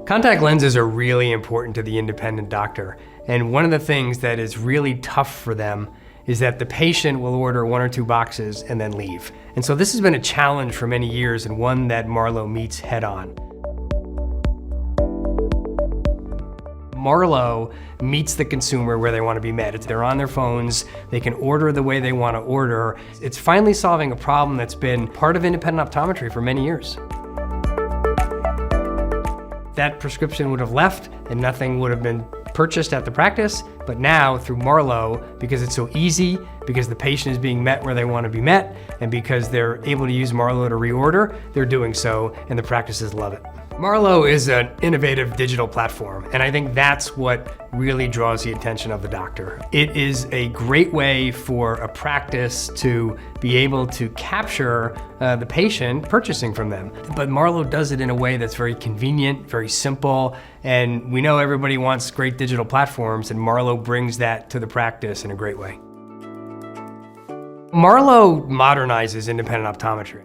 Contact lenses are really important to the independent doctor. And one of the things that is really tough for them is that the patient will order 1 or 2 boxes and then leave. And so this has been a challenge for many years and one that Marlowe meets head on. Marlowe meets the consumer where they want to be met. They're on their phones, they can order the way they want to order. It's finally solving a problem that's been part of independent optometry for many years. That prescription would have left and nothing would have been purchased at the practice, but now through Marlowe, because it's so easy, because the patient is being met where they want to be met, and because they're able to use Marlowe to reorder, they're doing so, and the practices love it. Marlowe is an innovative digital platform, and I think that's what really draws the attention of the doctor. It is a great way for a practice to be able to capture the patient purchasing from them. But Marlowe does it in a way that's very convenient, very simple, and we know everybody wants great digital platforms, and Marlowe brings that to the practice in a great way. Marlowe modernizes independent optometry.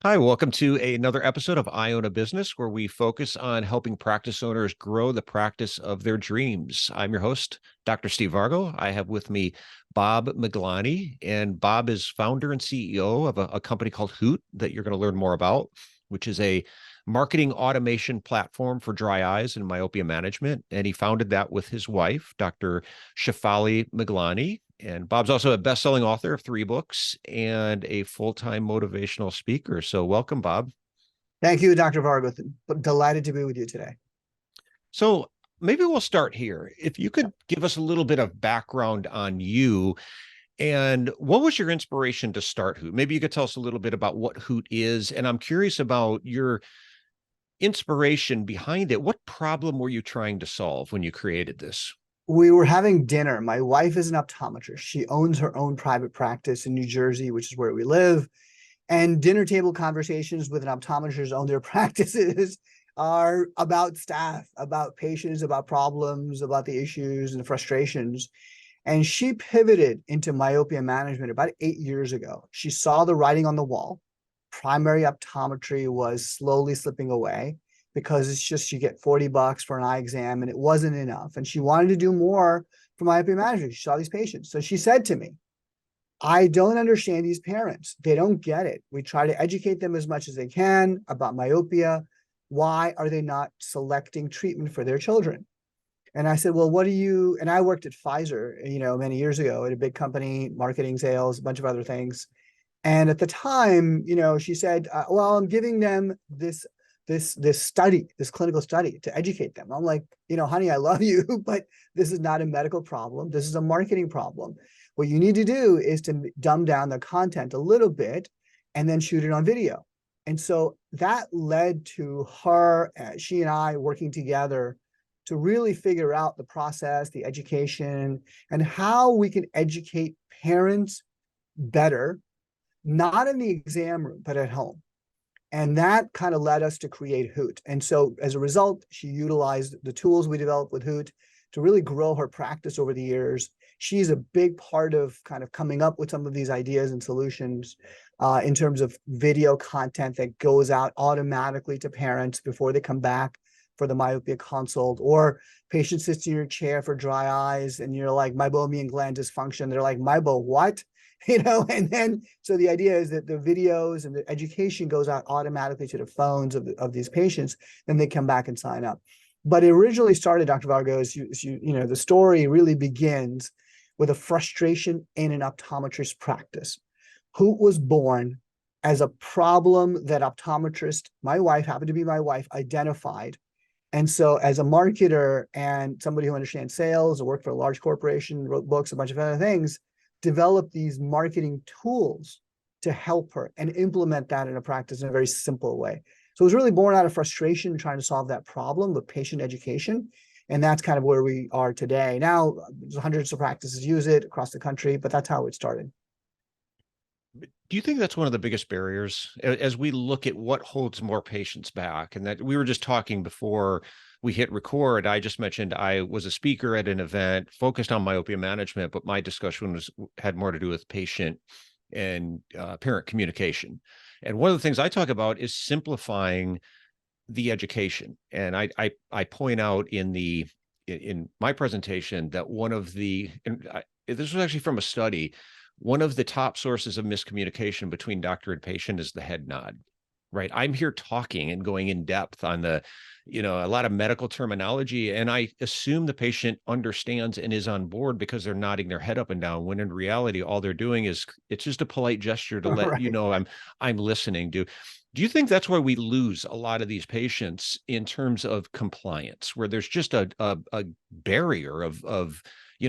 Hi, welcome to another episode of I Own a Business, where we focus on helping practice owners grow the practice of their dreams. I'm your host, Dr. Steve Vargo. I have with me Bob Miglani, and Bob is founder and CEO of a company called Hoot that you're going to learn more about, which is a marketing automation platform for dry eyes and myopia management. And he founded that with his wife, Dr. Shefali Miglani. And Bob's also a best-selling author of 3 books and a full-time motivational speaker. So welcome, Bob. Thank you, Dr. Vargo. Delighted to be with you today. So maybe we'll start here. If you could give us a little bit of background on you, and what was your inspiration to start Hoot? Maybe you could tell us a little bit about what Hoot is. And I'm curious about your inspiration behind it. What problem were you trying to solve when you created this? We were having dinner. My wife is an optometrist. She owns her own private practice in New Jersey, which is where we live. And dinner table conversations with an optometrist on their practices are about staff, about patients, about problems, about the issues and the frustrations. And she pivoted into myopia management about 8 years ago. She saw the writing on the wall. Primary optometry was slowly slipping away, because it's just, you get $40 for an eye exam and it wasn't enough. And she wanted to do more for myopia management. She saw these patients. So she said to me, I don't understand these parents. They don't get it. We try to educate them as much as they can about myopia. Why are they not selecting treatment for their children? And I said, well, what do you, and I worked at Pfizer, many years ago at a big company, marketing, sales, a bunch of other things. And at the time, she said, well, I'm giving them this clinical study to educate them. I'm like, honey, I love you, but this is not a medical problem. This is a marketing problem. What you need to do is to dumb down the content a little bit and then shoot it on video. And so that led to her, she and I working together to really figure out the process, the education, and how we can educate parents better, not in the exam room, but at home. And that kind of led us to create Hoot. And so as a result, she utilized the tools we developed with Hoot to really grow her practice over the years. She's a big part of kind of coming up with some of these ideas and solutions in terms of video content that goes out automatically to parents before they come back for the myopia consult, or patient sits in your chair for dry eyes and you're like, meibomian gland dysfunction. They're like, Meibo, what? And then, so the idea is that the videos and the education goes out automatically to the phones of these patients, then they come back and sign up. But it originally started, Dr. Vargo, the story really begins with a frustration in an optometrist practice. Hoot was born as a problem that optometrist, my wife, happened to be my wife, identified. And so as a marketer and somebody who understands sales or worked for a large corporation, wrote books, a bunch of other things, develop these marketing tools to help her and implement that in a practice in a very simple way. So it was really born out of frustration trying to solve that problem with patient education. And that's kind of where we are today. Now, hundreds of practices use it across the country, but that's how it started. Do you think that's one of the biggest barriers as we look at what holds more patients back? And that we were just talking before we hit record. I just mentioned I was a speaker at an event focused on myopia management, but my discussion had more to do with patient and parent communication. And one of the things I talk about is simplifying the education. And I point out in my presentation that one of this was actually from a study. One of the top sources of miscommunication between doctor and patient is the head nod, right? I'm here talking and going in depth on a lot of medical terminology, and I assume the patient understands and is on board because they're nodding their head up and down, when in reality, all they're doing is it's just a polite gesture to let you Right. know I'm listening. Do you think that's why we lose a lot of these patients in terms of compliance, where there's just a barrier of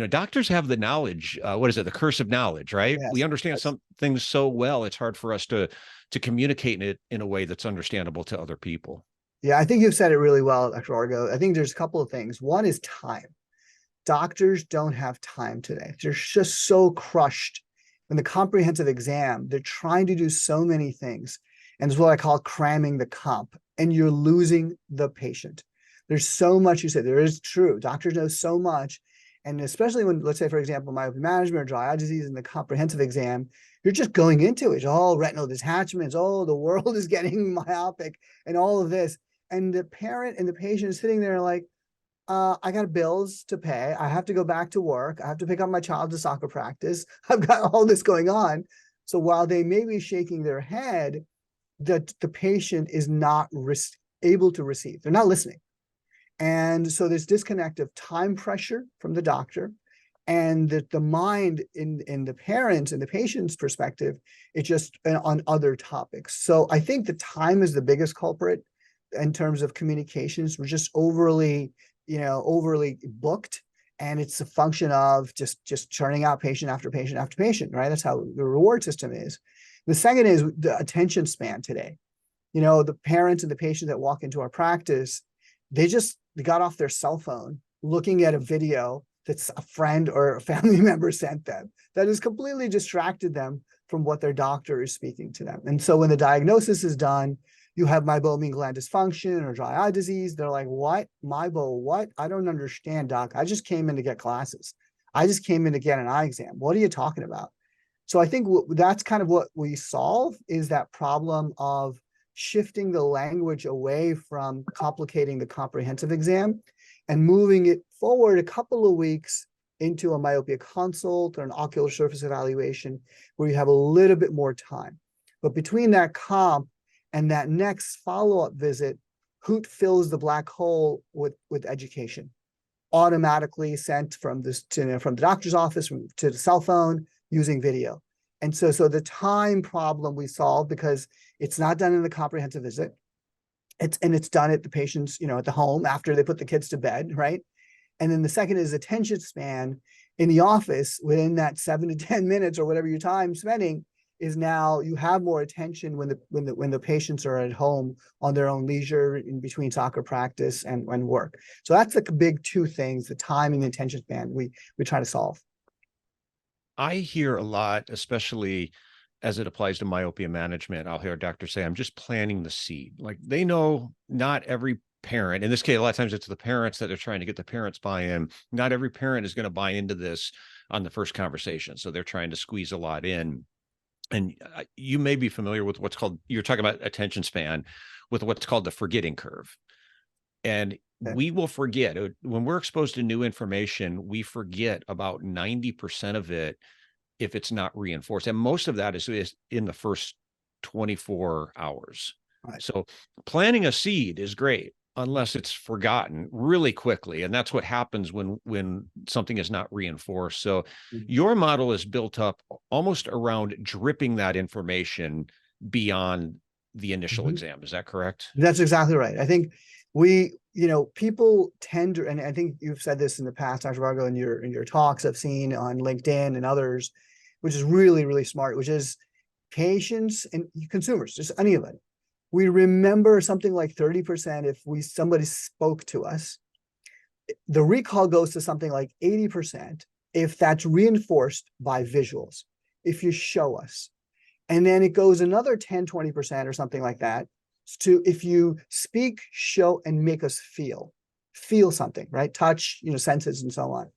doctors have the knowledge. What is it? The curse of knowledge, right? We Yes. understand Yes. some things so well, it's hard for us to communicate it in a way that's understandable to other people. Yeah, I think you've said it really well, Dr. Argo. I think there's a couple of things. One is time. Doctors don't have time today. They're just so crushed in the comprehensive exam. They're trying to do so many things. And it's what I call cramming the comp. And you're losing the patient. There's so much you said. There is true. Doctors know so much. And especially when, let's say, for example, myopia management or dry eye disease in the comprehensive exam, you're just going into it. Oh, retinal detachments. Oh, the world is getting myopic and all of this. And the parent and the patient is sitting there like, I got bills to pay. I have to go back to work. I have to pick up my child to soccer practice. I've got all this going on. So while they may be shaking their head, the patient is not able to receive. They're not listening. And so there's disconnect of time pressure from the doctor, and the mind in the parents and the patient's perspective, it's just on other topics. So I think the time is the biggest culprit in terms of communications. We're just overly booked, and it's a function of just churning out patient after patient after patient, right? That's how the reward system is. The second is the attention span today. The parents and the patients that walk into our practice, they got off their cell phone looking at a video that's a friend or a family member sent them that has completely distracted them from what their doctor is speaking to them. And so when the diagnosis is done, you have meibomian gland dysfunction or dry eye disease. They're like, what? Meibo, what? I don't understand, doc. I just came in to get glasses. I just came in to get an eye exam. What are you talking about? So I think that's kind of what we solve, is that problem of shifting the language away from complicating the comprehensive exam and moving it forward a couple of weeks into a myopia consult or an ocular surface evaluation where you have a little bit more time. But between that comp and that next follow-up visit, Hoot fills the black hole with education, automatically sent from the doctor's office to the cell phone using video. And so the time problem we solve, because it's not done in the comprehensive visit. It's done at the patient's, at the home after they put the kids to bed, right? And then the second is attention span in the office within that 7 to 10 minutes or whatever your time spending is. Now you have more attention when the patients are at home on their own leisure in between soccer practice and work. So that's the big two things: the time and the attention span we try to solve. I hear a lot, especially as it applies to myopia management. I'll hear a doctor say, I'm just planting the seed. Like, they know not every parent, in this case, a lot of times it's the parents that are trying to get the parents buy-in. Not every parent is going to buy into this on the first conversation. So they're trying to squeeze a lot in. And you may be familiar with what's called, you're talking about attention span, with what's called the forgetting curve. And we will forget when we're exposed to new information. We forget about 90% of it if it's not reinforced. And most of that is in the first 24 hours. Right. So planting a seed is great unless it's forgotten really quickly. And that's what happens when something is not reinforced. So your model is built up almost around dripping that information beyond the initial exam. Is that correct? That's exactly right. I think people tend to, and I think you've said this in the past, Dr. Vargo, in your talks I've seen on LinkedIn and others, which is really, really smart, which is patients and consumers, just any of it. We remember something like 30% if somebody spoke to us. The recall goes to something like 80% if that's reinforced by visuals, if you show us. And then it goes another 10, 20% or something like that to if you speak, show, and make us feel something, right? Touch, senses and so on.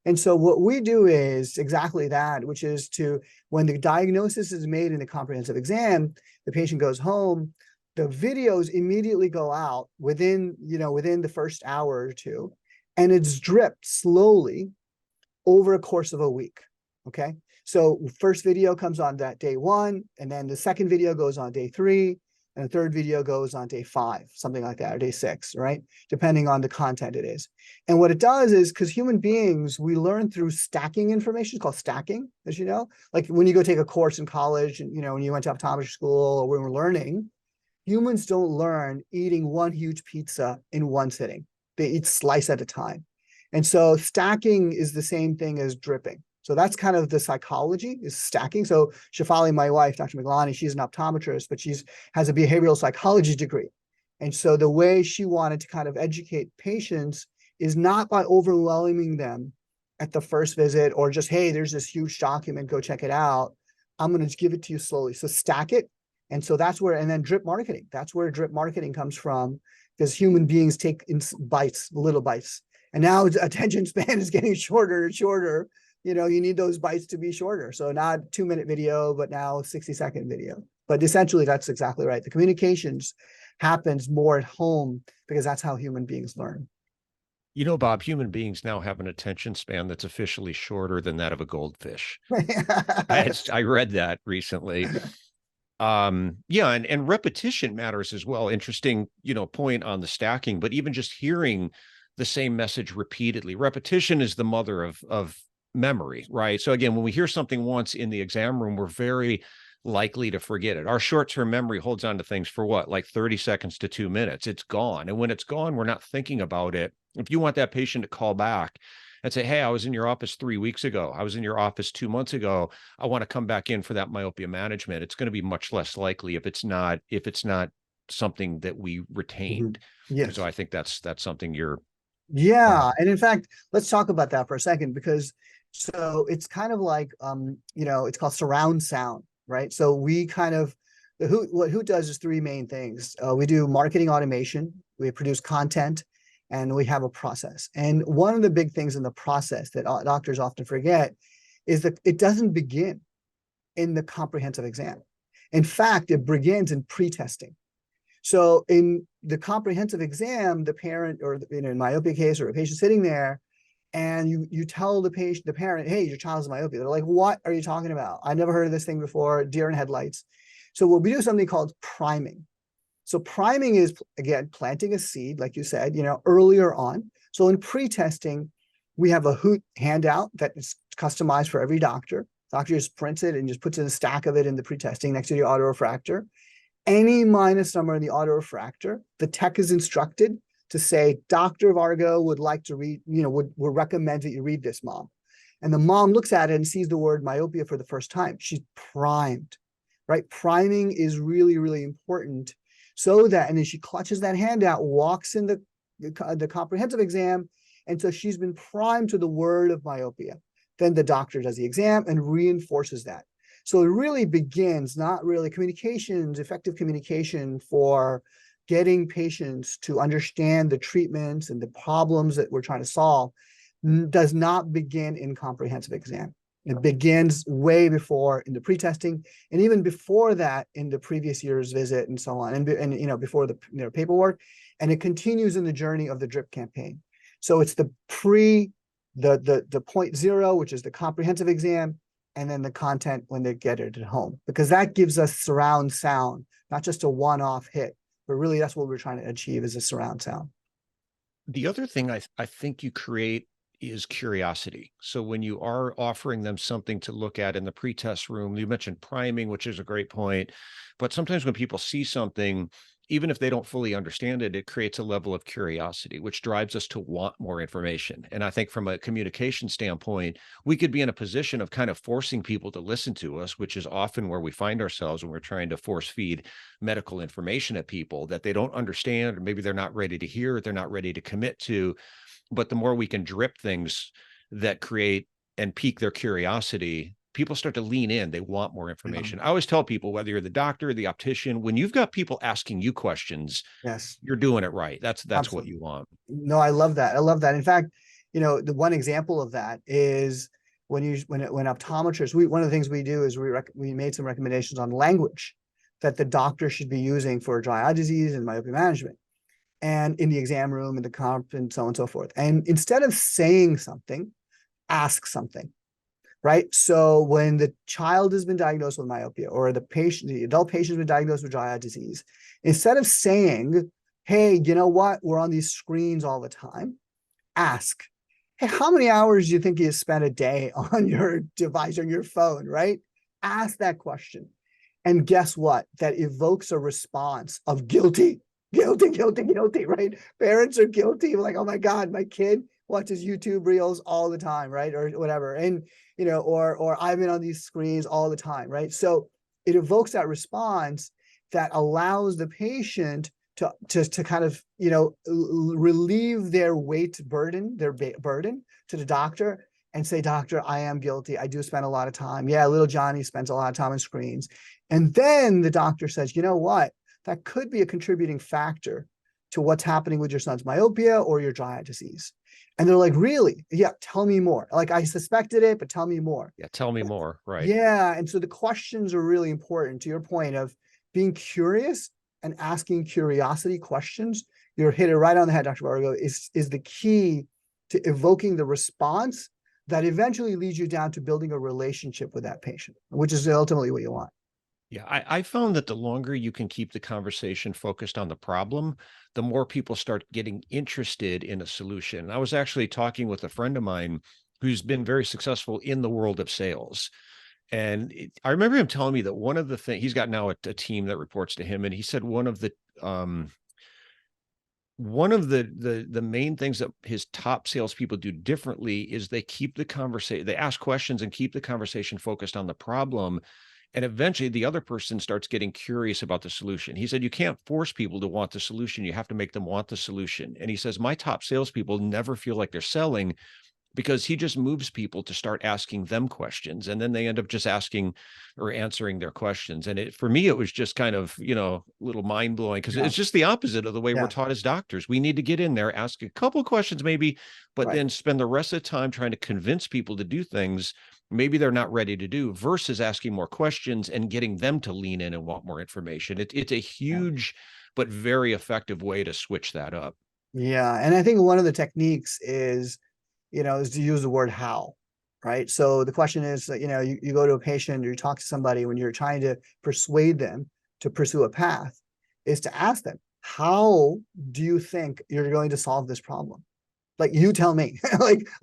And so what we do is exactly that, which is to, when the diagnosis is made in the comprehensive exam, the patient goes home, the videos immediately go out within the first hour or two, and it's dripped slowly over a course of a week. Okay. So first video comes on that day 1, and then the second video goes on day 3, and the third video goes on day 5, something like that, or day 6, right? Depending on the content it is. And what it does is, because human beings, we learn through stacking information. It's called stacking, as you know. Like when you go take a course in college, and when you went to optometry school, or when we're learning, humans don't learn eating one huge pizza in one sitting. They eat slice at a time. And so stacking is the same thing as dripping. So that's kind of the psychology, is stacking. So Shefali, my wife, Dr. Miglani, she's an optometrist, but has a behavioral psychology degree. And so the way she wanted to kind of educate patients is not by overwhelming them at the first visit, or just, hey, there's this huge document, go check it out. I'm going to give it to you slowly. So stack it. And so that's where, and then drip marketing. That's where drip marketing comes from, because human beings take in bites, little bites. And now attention span is getting shorter and shorter. You need those bites to be shorter. So not 2-minute video, but now 60-second video. But essentially, that's exactly right. The communications happens more at home, because that's how human beings learn. Bob, human beings now have an attention span that's officially shorter than that of a goldfish. I read that recently. Yeah, and repetition matters as well. Interesting, point on the stacking, but even just hearing the same message repeatedly. Repetition is the mother of memory, right? So again, when we hear something once in the exam room, we're very likely to forget it. Our short-term memory holds on to things for what, like 30 seconds to 2 minutes. It's gone. And when it's gone, we're not thinking about it. If you want that patient to call back and say, hey, I was in your office 3 weeks ago, I was in your office 2 months ago, I want to come back in for that myopia management, it's going to be much less likely if it's not something that we retained. Yes. So I think that's something you're And in fact, let's talk about that for a second, because so it's kind of like it's called surround sound, right? So we kind of, what Hoot does is 3 main things. We do marketing automation, we produce content, and we have a process. And one of the big things in the process that doctors often forget is that it doesn't begin in the comprehensive exam. In fact, it begins in pre-testing. So in the comprehensive exam, the parent, or in myopia case, or a patient sitting there, and you tell the parent, hey, your child's myopia. They're like, what are you talking about? I never heard of this thing before, deer in headlights. So we'll do something called priming. So priming is, again, planting a seed, like you said, earlier on. So in pre-testing, we have a Hoot handout that is customized for every doctor. Doctor just prints it and just puts in a stack of it in the pre-testing next to the autorefractor. Any minus number in the autorefractor, the tech is instructed to say, Dr. Vargo would like to read, would recommend that you read this, mom. And the mom looks at it and sees the word myopia for the first time. She's primed, right? Priming is really, really important, so that, and then she clutches that handout, walks in the comprehensive exam, and so she's been primed to the word of myopia. Then the doctor does the exam and reinforces that. So it really begins, not really communications, effective communication for getting patients to understand the treatments and the problems that we're trying to solve, does not begin in comprehensive exam. It begins way before in the pre-testing, and even before that in the previous year's visit and so on, and before the paperwork, and it continues in the journey of the drip campaign. So it's the the point 0, which is the comprehensive exam, and then the content when they get it at home, because that gives us surround sound, not just a one-off hit, but really that's what we're trying to achieve, is a surround sound. The other thing I think you create is curiosity. So when you are offering them something to look at in the pre-test room, you mentioned priming, which is a great point, but sometimes when people see something, even if they don't fully understand it, it creates a level of curiosity, which drives us to want more information. And I think from a communication standpoint, we could be in a position of kind of forcing people to listen to us, which is often where we find ourselves when we're trying to force feed medical information at people that they don't understand, or maybe they're not ready to hear, they're not ready to commit to. But the more we can drip things that create and pique their curiosity, people start to lean in. They want more information. I always tell people, whether you're the doctor or the optician, when you've got people asking you questions, Yes, you're doing it right. That's what absolutely. you want. No, I love that. I love that. In fact, the one example of that is when optometrists, one of the things we do is we made some recommendations on language that the doctor should be using for dry eye disease and myopia management, and in the exam room, in the comp, and so on and so forth. And instead of saying something, ask something, right? So when the child has been diagnosed with myopia, or the adult patient has been diagnosed with dry eye disease, instead of saying, hey, you know what, we're on these screens all the time, ask, hey, how many hours do you think you spend a day on your device, on your phone, right? Ask that question. And guess what? That evokes a response of guilty, guilty, guilty, guilty, right? Parents are guilty. Like, oh my God, my kid watches YouTube reels all the time, right? Or whatever. And, or I've been on these screens all the time, right? So it evokes that response that allows the patient to kind of, relieve their burden to the doctor and say, doctor, I am guilty. I do spend a lot of time. Yeah, little Johnny spends a lot of time on screens. And then the doctor says, you know what? That could be a contributing factor to what's happening with your son's myopia or your dry eye disease. And they're like, really? Yeah, tell me more. Like, I suspected it, but tell me more. Yeah, tell me more. Right. Yeah. And so the questions are really important, to your point of being curious and asking curiosity questions. You're hit it right on the head, Dr. Vargo, is the key to evoking the response that eventually leads you down to building a relationship with that patient, which is ultimately what you want. Yeah, I found that the longer you can keep the conversation focused on the problem, the more people start getting interested in a solution. I was actually talking with a friend of mine who's been very successful in the world of sales. And I remember him telling me that one of the things, he's got now a team that reports to him, and he said one of the main things that his top salespeople do differently is they keep the conversation, they ask questions and keep the conversation focused on the problem. And eventually the other person starts getting curious about the solution. He said, you can't force people to want the solution. You have to make them want the solution. And he says, my top salespeople never feel like they're selling, because he just moves people to start asking them questions. And then they end up just asking or answering their questions. And for me, it was just kind of, a little mind blowing, because it's just the opposite of the way we're taught as doctors. We need to get in there, ask a couple of questions maybe, but then spend the rest of the time trying to convince people to do things maybe they're not ready to do, versus asking more questions and getting them to lean in and want more information. It's a huge, but very effective way to switch that up. Yeah. And I think one of the techniques is to use the word how, right? So the question is, you go to a patient or you talk to somebody when you're trying to persuade them to pursue a path, is to ask them, how do you think you're going to solve this problem? Like, you tell me,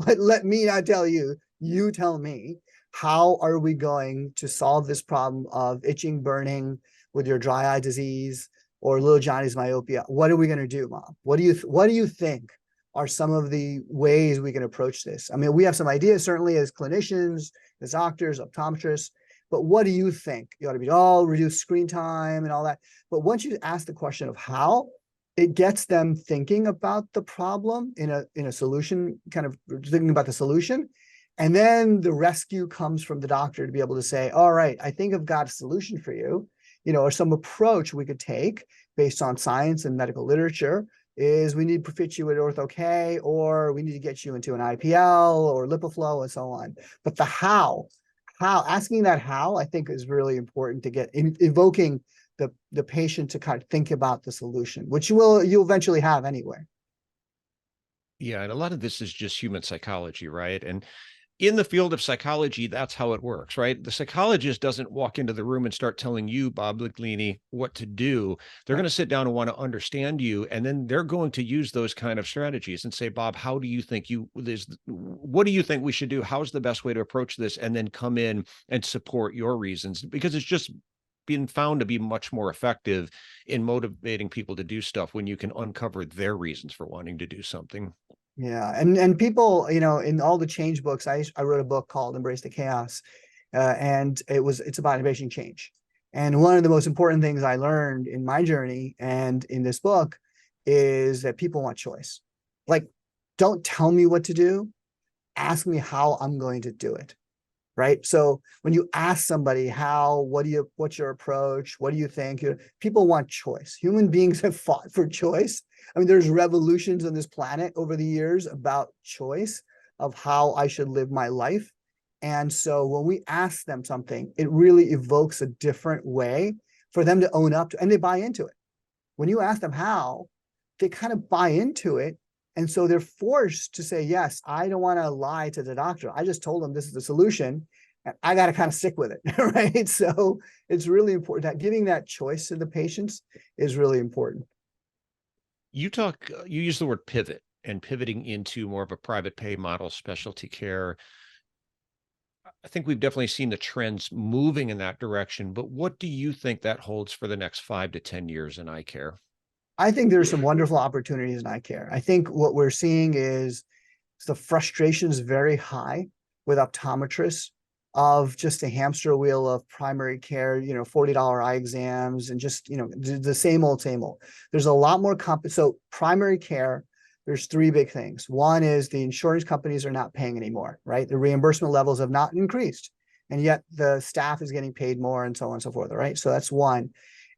let me not tell you, you tell me, how are we going to solve this problem of itching, burning with your dry eye disease or little Johnny's myopia? What are we going to do, Mom? What do you think are some of the ways we can approach this? I mean, we have some ideas, certainly, as clinicians, as doctors, optometrists, but what do you think? You ought to be, reduce screen time and all that. But once you ask the question of how, it gets them thinking about the problem in a solution, kind of thinking about the solution. And then the rescue comes from the doctor to be able to say, all right, I think I've got a solution for you, or some approach we could take based on science and medical literature is we need to fit you at Ortho-K, or we need to get you into an IPL or LipiFlow and so on. But the how, asking that how, I think is really important to get evoking the patient to kind of think about the solution, which you'll eventually have anyway. Yeah. And a lot of this is just human psychology, right? And in the field of psychology, that's how it works, right? The psychologist doesn't walk into the room and start telling you, Bob Miglani, what to do. They're going to sit down and want to understand you. And then they're going to use those kind of strategies and say, Bob, how do you think what do you think we should do? How's the best way to approach this? And then come in and support your reasons, because it's just been found to be much more effective in motivating people to do stuff when you can uncover their reasons for wanting to do something. Yeah. And people, in all the change books, I wrote a book called Embrace the Chaos. And it's about innovation change. And one of the most important things I learned in my journey and in this book is that people want choice. Like, don't tell me what to do. Ask me how I'm going to do it. right? So when you ask somebody what's your approach? What do you think? People want choice. Human beings have fought for choice. I mean, there's revolutions on this planet over the years about choice of how I should live my life. And so when we ask them something, it really evokes a different way for them to own up to, and they buy into it. When you ask them how, they kind of buy into it. And so they're forced to say, yes, I don't want to lie to the doctor. I just told them this is the solution. And I got to kind of stick with it, right? So it's really important that giving that choice to the patients is really important. You use the word pivot and pivoting into more of a private pay model, specialty care. I think we've definitely seen the trends moving in that direction, but what do you think that holds for the next 5 to 10 years in eye care? I think there's some wonderful opportunities in eye care. I think what we're seeing is the frustration is very high with optometrists of just a hamster wheel of primary care, $40 eye exams and just, the same old, same old. There's a lot more so primary care, there's three big things. One is the insurance companies are not paying anymore, right? The reimbursement levels have not increased, and yet the staff is getting paid more and so on and so forth, right? So that's one.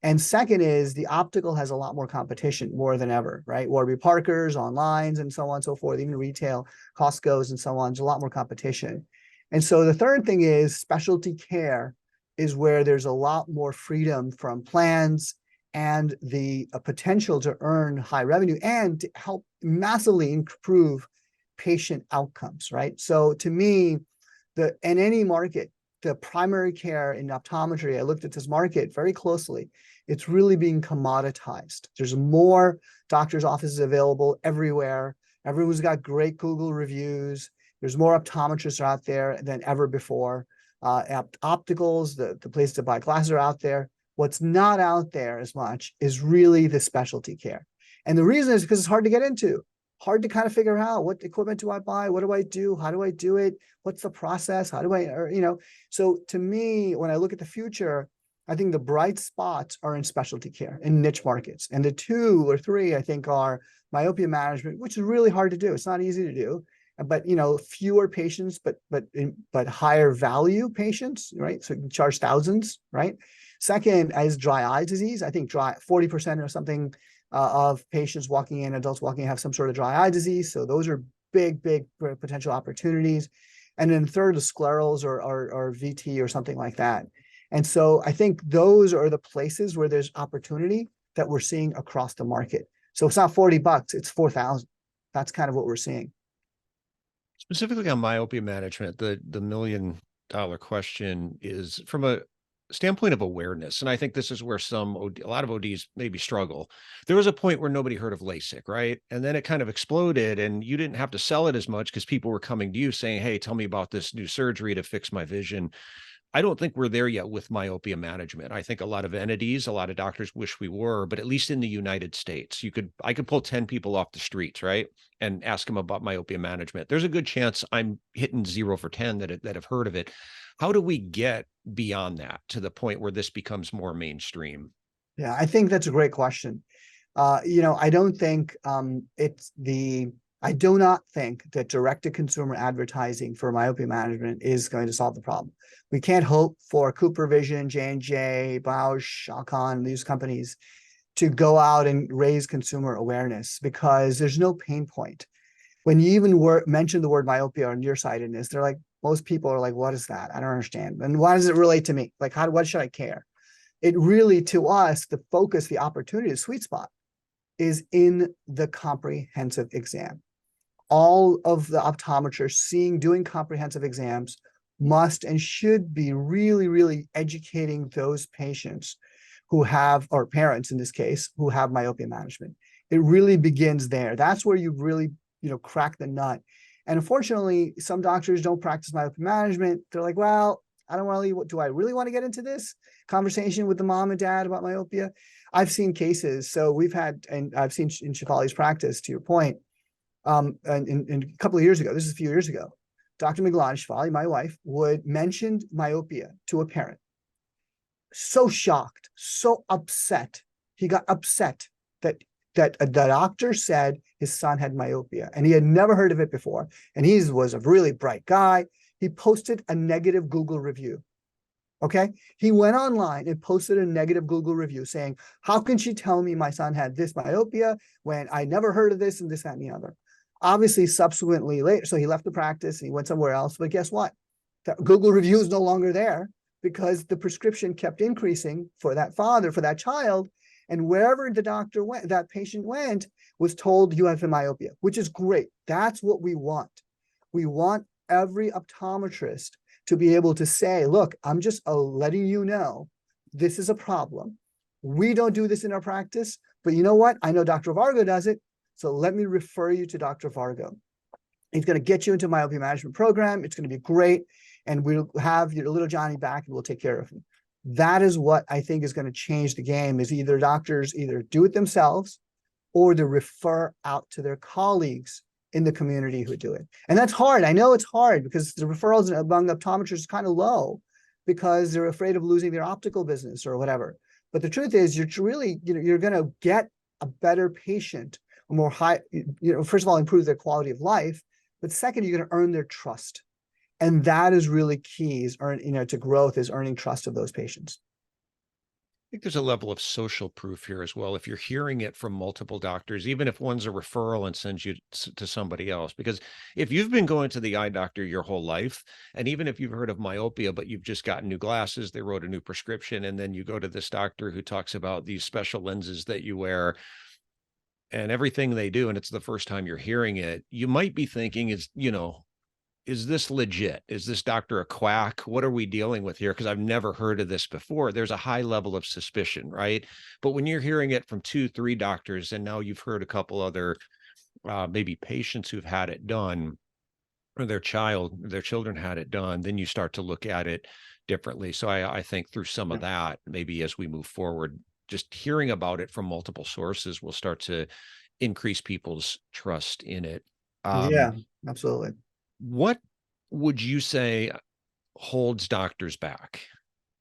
And second is the optical has a lot more competition more than ever, right? Warby Parker's, onlines, and so on and so forth, even retail, Costco's and so on. There's a lot more competition. And so the third thing is specialty care is where there's a lot more freedom from plans and the potential to earn high revenue and to help massively improve patient outcomes, right? So to me, in any market, the primary care in optometry, I looked at this market very closely. It's really being commoditized. There's more doctor's offices available everywhere. Everyone's got great Google reviews. There's more optometrists out there than ever before. Opticals, the place to buy glasses are out there. What's not out there as much is really the specialty care. And the reason is because it's hard to get into, hard to kind of figure out what equipment do I buy? What do I do? How do I do it? What's the process? How do I, so to me, when I look at the future, I think the bright spots are in specialty care, in niche markets. And the 2 or 3, I think, are myopia management, which is really hard to do. It's not easy to do, but fewer patients, but higher value patients, right? So you can charge thousands, right? Second, as dry eye disease, I think 40% or something of patients walking in, adults walking in, have some sort of dry eye disease. So those are big potential opportunities. And then third, the sclerals or VT or something like that. And so I think those are the places where there's opportunity that we're seeing across the market. So it's not $40, it's 4,000. That's kind of what we're seeing. Specifically on myopia management, the $1 million question is from a standpoint of awareness. And I think this is where a lot of ODs maybe struggle. There was a point where nobody heard of LASIK, right? And then it kind of exploded and you didn't have to sell it as much because people were coming to you saying, hey, tell me about this new surgery to fix my vision. I don't think we're there yet with myopia management. I think a lot of entities, a lot of doctors wish we were, but at least in the United States, I could pull 10 people off the streets, right? And ask them about myopia management. There's a good chance I'm hitting 0 for 10 that have heard of it. How do we get beyond that to the point where this becomes more mainstream? Yeah, I think that's a great question. I don't think I do not think that direct-to-consumer advertising for myopia management is going to solve the problem. We can't hope for CooperVision, J&J, Bausch, Alcon, these companies to go out and raise consumer awareness because there's no pain point. When you even mention the word myopia or nearsightedness, they're like, most people are like, what is that? I don't understand. And why does it relate to me? Like, what should I care? It really, to us, the focus, the opportunity, the sweet spot is in the comprehensive exam. All of the optometrists doing comprehensive exams must and should be really educating those patients who have, or parents in this case, who have myopia management. It really begins there. That's where you really, crack the nut. And unfortunately, some doctors don't practice myopia management. They're like, well, I don't really, do I really want to get into this conversation with the mom and dad about myopia? I've seen cases. So and I've seen in Shefali's practice, to your point, and a couple of years ago, this is a few years ago, Dr. Miglani, Shefali, my wife, would mention myopia to a parent. So shocked, so upset. He got upset that the doctor said his son had myopia and he had never heard of it before. And he was a really bright guy. He posted a negative Google review. Okay. He went online and posted a negative Google review saying, how can she tell me my son had this myopia when I never heard of this and this, that, and the other? Obviously, subsequently later, so he left the practice and he went somewhere else. But guess what? The Google review is no longer there because the prescription kept increasing for that father, for that child. And wherever the doctor went, that patient went, was told you have myopia, which is great. That's what we want. We want every optometrist to be able to say, look, I'm just letting you know this is a problem. We don't do this in our practice, but you know what? I know Dr. Vargo does it. So let me refer you to Dr. Vargo. He's going to get you into myopia management program. It's going to be great. And we'll have your little Johnny back and we'll take care of him. That is what I think is going to change the game, is either doctors either do it themselves or they refer out to their colleagues in the community who do it. And that's hard. I know it's hard because the referrals among optometrists is kind of low because they're afraid of losing their optical business or whatever. But the truth is you're really, you're going to get a better patient, a more high, first of all, improve their quality of life. But second, you're going to earn their trust. And that is really key, is to growth, is earning trust of those patients. I think there's a level of social proof here as well. If you're hearing it from multiple doctors, even if one's a referral and sends you to somebody else, because if you've been going to the eye doctor your whole life, and even if you've heard of myopia, but you've just gotten new glasses, they wrote a new prescription, and then you go to this doctor who talks about these special lenses that you wear and everything they do, and it's the first time you're hearing it, you might be thinking is this legit? Is this doctor a quack? What are we dealing with here? Because I've never heard of this before. There's a high level of suspicion, right? But when you're hearing it from 2, 3 doctors, and now you've heard a couple other maybe patients who've had it done, or their children had it done, then you start to look at it differently. So I think through some of that, maybe as we move forward, just hearing about it from multiple sources will start to increase people's trust in it. Yeah, absolutely. What would you say holds doctors back?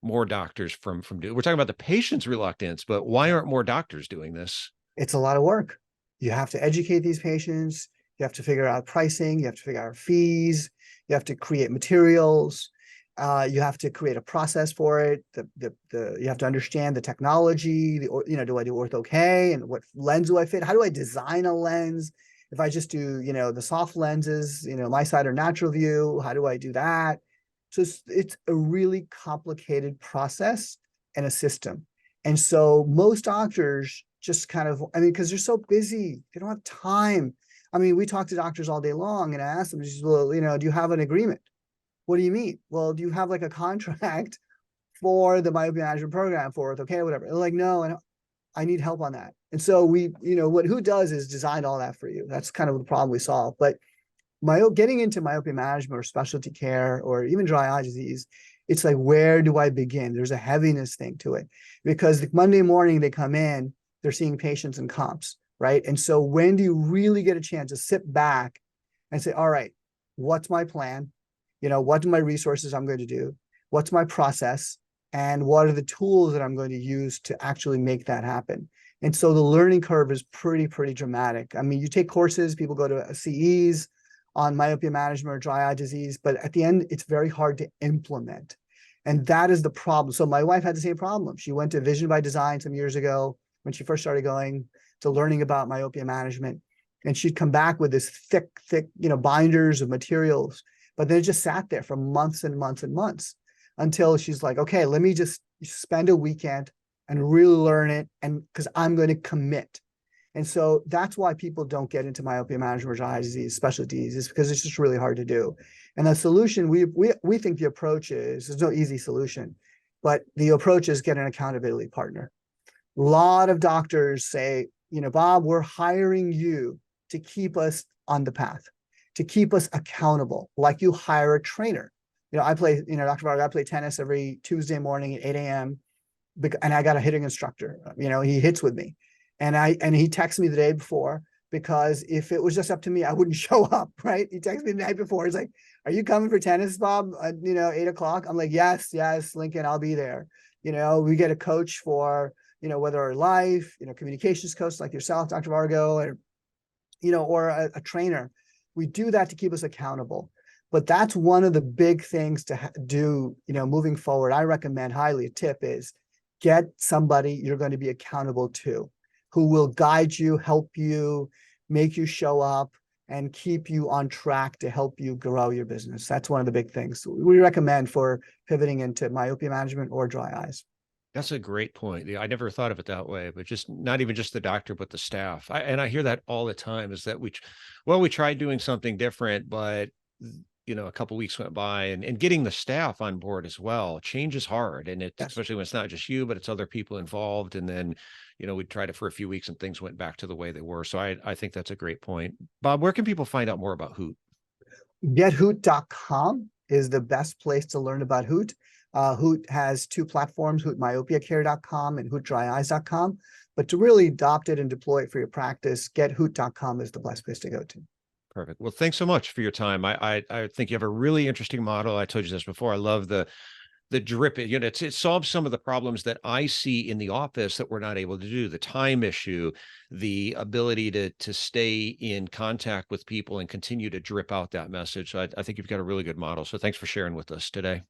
More doctors from doing? We're talking about the patient's reluctance, but why aren't more doctors doing this? It's a lot of work. You have to educate these patients. You have to figure out pricing. You have to figure out fees. You have to create materials. You have to create a process for it. You have to understand the technology. Do I do ortho-K, and what lens do I fit? How do I design a lens? If I just do, the soft lenses, my side or natural view, how do I do that? So it's a really complicated process and a system. And so most doctors just kind of, because they're so busy, they don't have time. We talk to doctors all day long, and I ask them, well, do you have an agreement? What do you mean? Well, do you have like a contract for the myopia management program for ortho-K or whatever? They're like, no, I need help on that. And so what Hoot does is design all that for you. That's kind of the problem we solve. But getting into myopia management or specialty care or even dry eye disease, it's like, where do I begin? There's a heaviness thing to it, because Monday morning they come in, they're seeing patients and comps, right? And so when do you really get a chance to sit back and say, all right, what's my plan? What are my resources I'm going to do? What's my process? And what are the tools that I'm going to use to actually make that happen? And so the learning curve is pretty dramatic. You take courses, people go to CEs on myopia management or dry eye disease, but at the end, it's very hard to implement. And that is the problem. So my wife had the same problem. She went to Vision by Design some years ago when she first started going to learning about myopia management. And she'd come back with this thick, binders of materials, but then it just sat there for months and months and months, until she's like, okay, let me just spend a weekend and really learn it, and because I'm going to commit. And so that's why people don't get into myopia management or dry eye disease, specialties, is because it's just really hard to do. And the solution, we think the approach is, there's no easy solution, but the approach is get an accountability partner. A lot of doctors say, Bob, we're hiring you to keep us on the path, to keep us accountable, like you hire a trainer. I play, Dr. Vargo, I play tennis every Tuesday morning at 8 a.m. And I got a hitting instructor. He hits with me, and he texts me the day before, because if it was just up to me, I wouldn't show up, right? He texts me the night before. He's like, are you coming for tennis, Bob? 8 o'clock. I'm like, yes, Lincoln, I'll be there. We get a coach for, whether our life, communications coach like yourself, Dr. Vargo, or, or a trainer. We do that to keep us accountable. But that's one of the big things to do, moving forward. I recommend highly, a tip is get somebody you're going to be accountable to, who will guide you, help you, make you show up, and keep you on track to help you grow your business. That's one of the big things we recommend for pivoting into myopia management or dry eyes. That's a great point. Yeah, I never thought of it that way, but just not even just the doctor, but the staff. And I hear that all the time is that we tried doing something different, but a couple of weeks went by and getting the staff on board as well. Change is hard. And it's Yes. especially when it's not just you, but it's other people involved. And then, we tried it for a few weeks and things went back to the way they were. So I think that's a great point. Bob, where can people find out more about Hoot? GetHoot.com is the best place to learn about Hoot. Hoot has two platforms, HootMyOpiaCare.com and HootDryEyes.com. But to really adopt it and deploy it for your practice, GetHoot.com is the best place to go to. Perfect. Well, thanks so much for your time. I think you have a really interesting model. I told you this before. I love the drip. It solves some of the problems that I see in the office that we're not able to do. The time issue, the ability to stay in contact with people and continue to drip out that message. So I think you've got a really good model. So thanks for sharing with us today.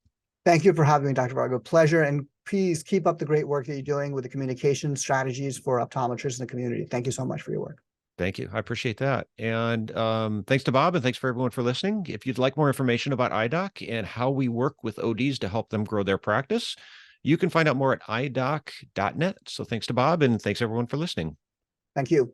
Thank you for having me, Dr. Vargo. Pleasure. And please keep up the great work that you're doing with the communication strategies for optometrists in the community. Thank you so much for your work. Thank you. I appreciate that. And thanks to Bob, and thanks for everyone for listening. If you'd like more information about iDoc and how we work with ODs to help them grow their practice, you can find out more at idoc.net. So thanks to Bob, and thanks everyone for listening. Thank you.